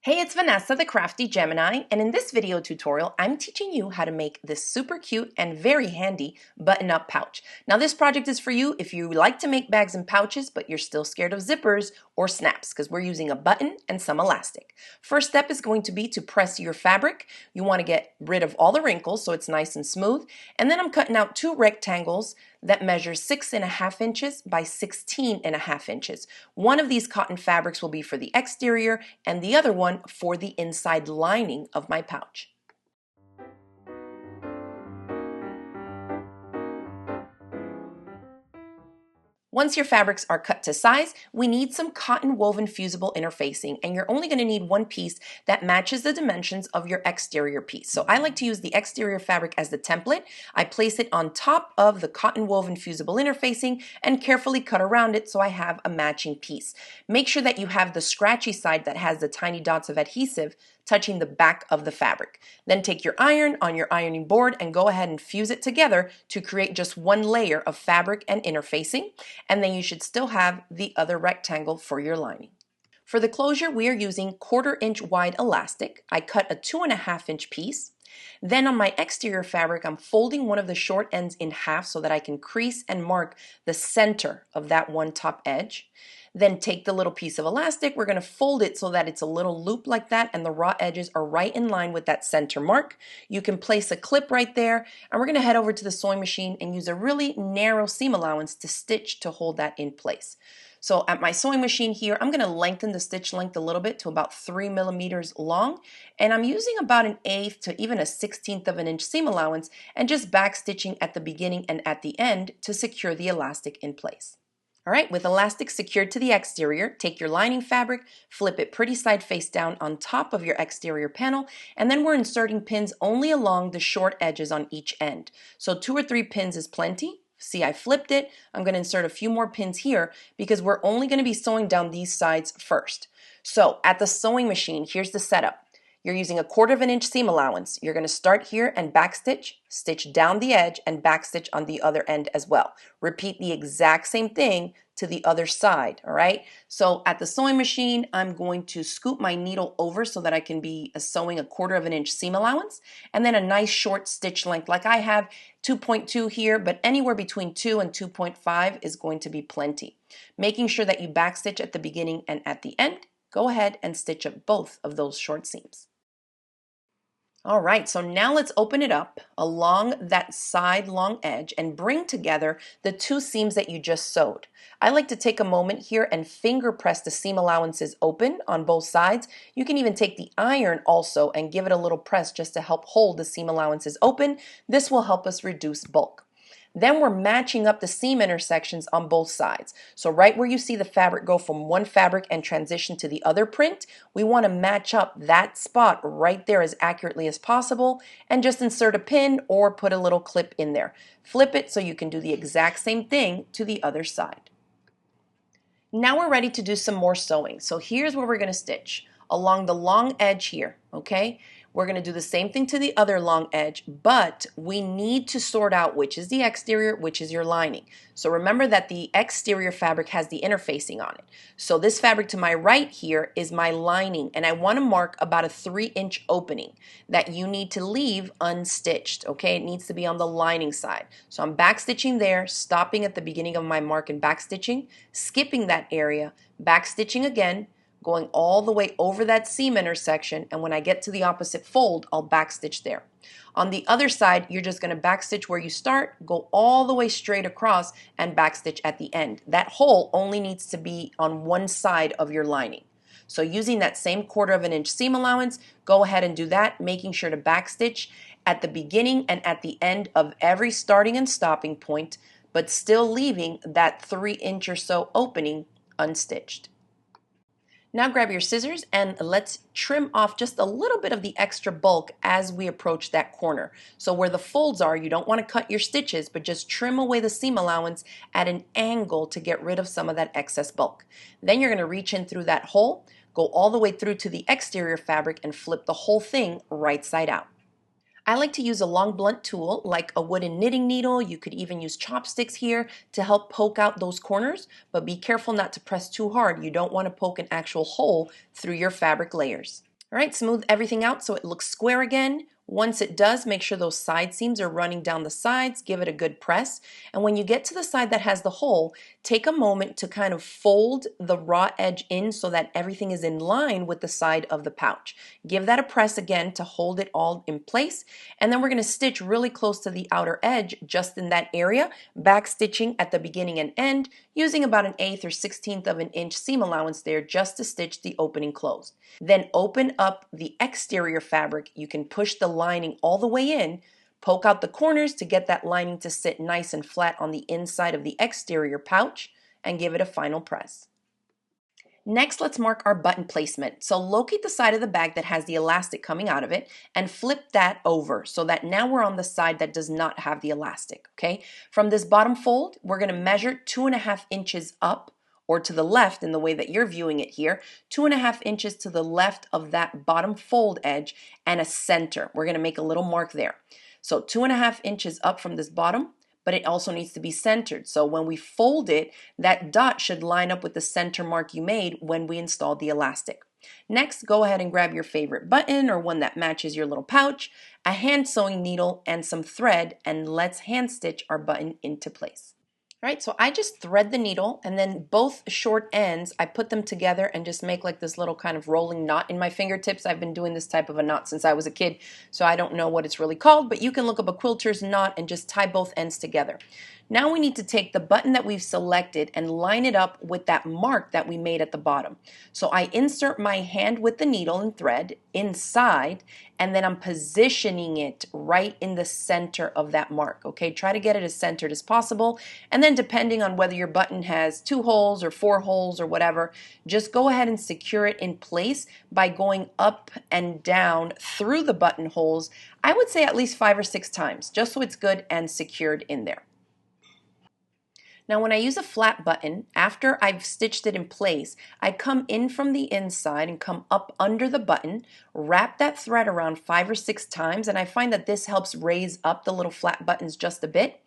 Hey, it's Vanessa, the Crafty Gemini, and in this video tutorial, I'm teaching you how to make this super cute and very handy button-up pouch. Now, this project is for you if you like to make bags and pouches, but you're still scared of zippers or snaps, because we're using a button and some elastic. First step is going to be to press your fabric. You want to get rid of all the wrinkles so it's nice and smooth, and then I'm cutting out two rectangles that measure 6.5 inches by 16.5 inches. One of these cotton fabrics will be for the exterior and the other one for the inside lining of my pouch. Once your fabrics are cut to size, we need some cotton woven fusible interfacing, and you're only going to need one piece that matches the dimensions of your exterior piece. So I like to use the exterior fabric as the template. I place it on top of the cotton woven fusible interfacing and carefully cut around it so I have a matching piece. Make sure that you have the scratchy side that has the tiny dots of adhesive touching the back of the fabric. Then take your iron on your ironing board and go ahead and fuse it together to create just one layer of fabric and interfacing, and then you should still have the other rectangle for your lining. For the closure, we are using 1/4 inch wide elastic. I cut a 2.5 inch piece. Then on my exterior fabric, I'm folding one of the short ends in half so that I can crease and mark the center of that one top edge. Then take the little piece of elastic, we're going to fold it so that it's a little loop like that and the raw edges are right in line with that center mark. You can place a clip right there, and we're going to head over to the sewing machine and use a really narrow seam allowance to stitch to hold that in place. So at my sewing machine here, I'm going to lengthen the stitch length a little bit to about 3 millimeters long, and I'm using about 1/8 to even 1/16 of an inch seam allowance and just back stitching at the beginning and at the end to secure the elastic in place. All right, with elastic secured to the exterior, take your lining fabric, flip it pretty side face down on top of your exterior panel, and then we're inserting pins only along the short edges on each end. So 2 or 3 pins is plenty. See, I flipped it. I'm going to insert a few more pins here because we're only going to be sewing down these sides first. So at the sewing machine, here's the setup. You're using a 1/4 of an inch seam allowance. You're going to start here and backstitch, stitch down the edge, and backstitch on the other end as well. Repeat the exact same thing to the other side, all right? So at the sewing machine, I'm going to scoop my needle over so that I can be sewing a 1/4 of an inch seam allowance, and then a nice short stitch length like I have, 2.2 here, but anywhere between 2 and 2.5 is going to be plenty. Making sure that you backstitch at the beginning and at the end. Go ahead and stitch up both of those short seams. All right, so now let's open it up along that side long edge and bring together the 2 seams that you just sewed. I like to take a moment here and finger press the seam allowances open on both sides. You can even take the iron also and give it a little press just to help hold the seam allowances open. This will help us reduce bulk. Then we're matching up the seam intersections on both sides. So right where you see the fabric go from one fabric and transition to the other print, we want to match up that spot right there as accurately as possible and just insert a pin or put a little clip in there. Flip it so you can do the exact same thing to the other side. Now we're ready to do some more sewing. So here's where we're going to stitch along the long edge here, okay? We're going to do the same thing to the other long edge, but we need to sort out which is the exterior, which is your lining. So remember that the exterior fabric has the interfacing on it. So this fabric to my right here is my lining, and I want to mark about a 3-inch opening that you need to leave unstitched, okay? It needs to be on the lining side. So I'm back stitching there, stopping at the beginning of my mark and back stitching, skipping that area, back stitching again, going all the way over that seam intersection, and when I get to the opposite fold, I'll backstitch there. On the other side, you're just going to backstitch where you start, go all the way straight across, and backstitch at the end. That hole only needs to be on one side of your lining. So using that same 1/4 of an inch seam allowance, go ahead and do that, making sure to backstitch at the beginning and at the end of every starting and stopping point, but still leaving that 3-inch or so opening unstitched. Now grab your scissors and let's trim off just a little bit of the extra bulk as we approach that corner. So where the folds are, you don't want to cut your stitches, but just trim away the seam allowance at an angle to get rid of some of that excess bulk. Then you're going to reach in through that hole, go all the way through to the exterior fabric, and flip the whole thing right side out. I like to use a long blunt tool like a wooden knitting needle. You could even use chopsticks here to help poke out those corners, but be careful not to press too hard. You don't want to poke an actual hole through your fabric layers. All right, smooth everything out so it looks square again. Once it does, make sure those side seams are running down the sides, give it a good press. And when you get to the side that has the hole, take a moment to kind of fold the raw edge in so that everything is in line with the side of the pouch. Give that a press again to hold it all in place. And then we're gonna stitch really close to the outer edge, just in that area, back stitching at the beginning and end, using about an 1/8 or 1/16 of an inch seam allowance there just to stitch the opening closed. Then open up the exterior fabric. You can push the lining all the way in, poke out the corners to get that lining to sit nice and flat on the inside of the exterior pouch, and give it a final press. Next, let's mark our button placement. So locate the side of the bag that has the elastic coming out of it and flip that over so that now we're on the side that does not have the elastic, okay? From this bottom fold, we're gonna measure 2.5 inches up or to the left in the way that you're viewing it here, 2.5 inches to the left of that bottom fold edge and a center. We're gonna make a little mark there. So 2.5 inches up from this bottom, but it also needs to be centered. So when we fold it, that dot should line up with the center mark you made when we installed the elastic. Next, go ahead and grab your favorite button or one that matches your little pouch, a hand sewing needle, and some thread, and let's hand stitch our button into place. All right, so I just thread the needle and then both short ends, I put them together and just make like this little kind of rolling knot in my fingertips. I've been doing this type of a knot since I was a kid, so I don't know what it's really called, but you can look up a quilter's knot and just tie both ends together. Now we need to take the button that we've selected and line it up with that mark that we made at the bottom. So I insert my hand with the needle and thread inside, and then I'm positioning it right in the center of that mark, okay? Try to get it as centered as possible, and then depending on whether your button has 2 holes or 4 holes or whatever, just go ahead and secure it in place by going up and down through the buttonholes, I would say at least 5 or 6 times, just so it's good and secured in there. Now when I use a flat button, after I've stitched it in place, I come in from the inside and come up under the button, wrap that thread around 5 or 6 times, and I find that this helps raise up the little flat buttons just a bit.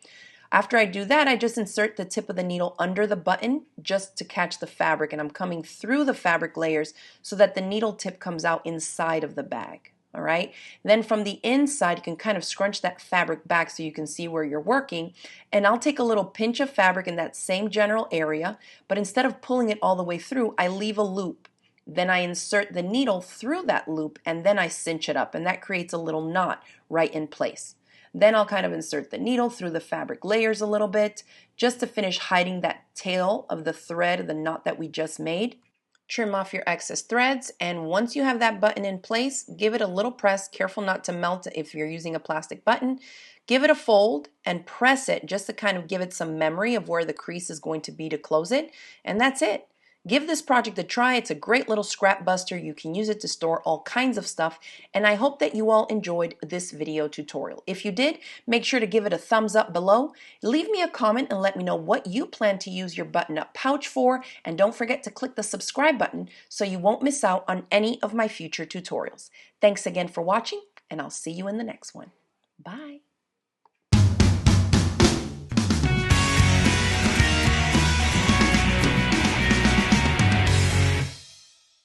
After I do that, I just insert the tip of the needle under the button just to catch the fabric, and I'm coming through the fabric layers so that the needle tip comes out inside of the bag. All right. Then from the inside, you can kind of scrunch that fabric back so you can see where you're working. And I'll take a little pinch of fabric in that same general area, but instead of pulling it all the way through, I leave a loop. Then I insert the needle through that loop and then I cinch it up, and that creates a little knot right in place. Then I'll kind of insert the needle through the fabric layers a little bit just to finish hiding that tail of the thread, the knot that we just made. Trim off your excess threads, and once you have that button in place, give it a little press, careful not to melt it if you're using a plastic button. Give it a fold and press it just to kind of give it some memory of where the crease is going to be to close it, and that's it. Give this project a try. It's a great little scrap buster. You can use it to store all kinds of stuff, and I hope that you all enjoyed this video tutorial. If you did, make sure to give it a thumbs up below. Leave me a comment and let me know what you plan to use your button-up pouch for, and don't forget to click the subscribe button so you won't miss out on any of my future tutorials. Thanks again for watching, and I'll see you in the next one. Bye.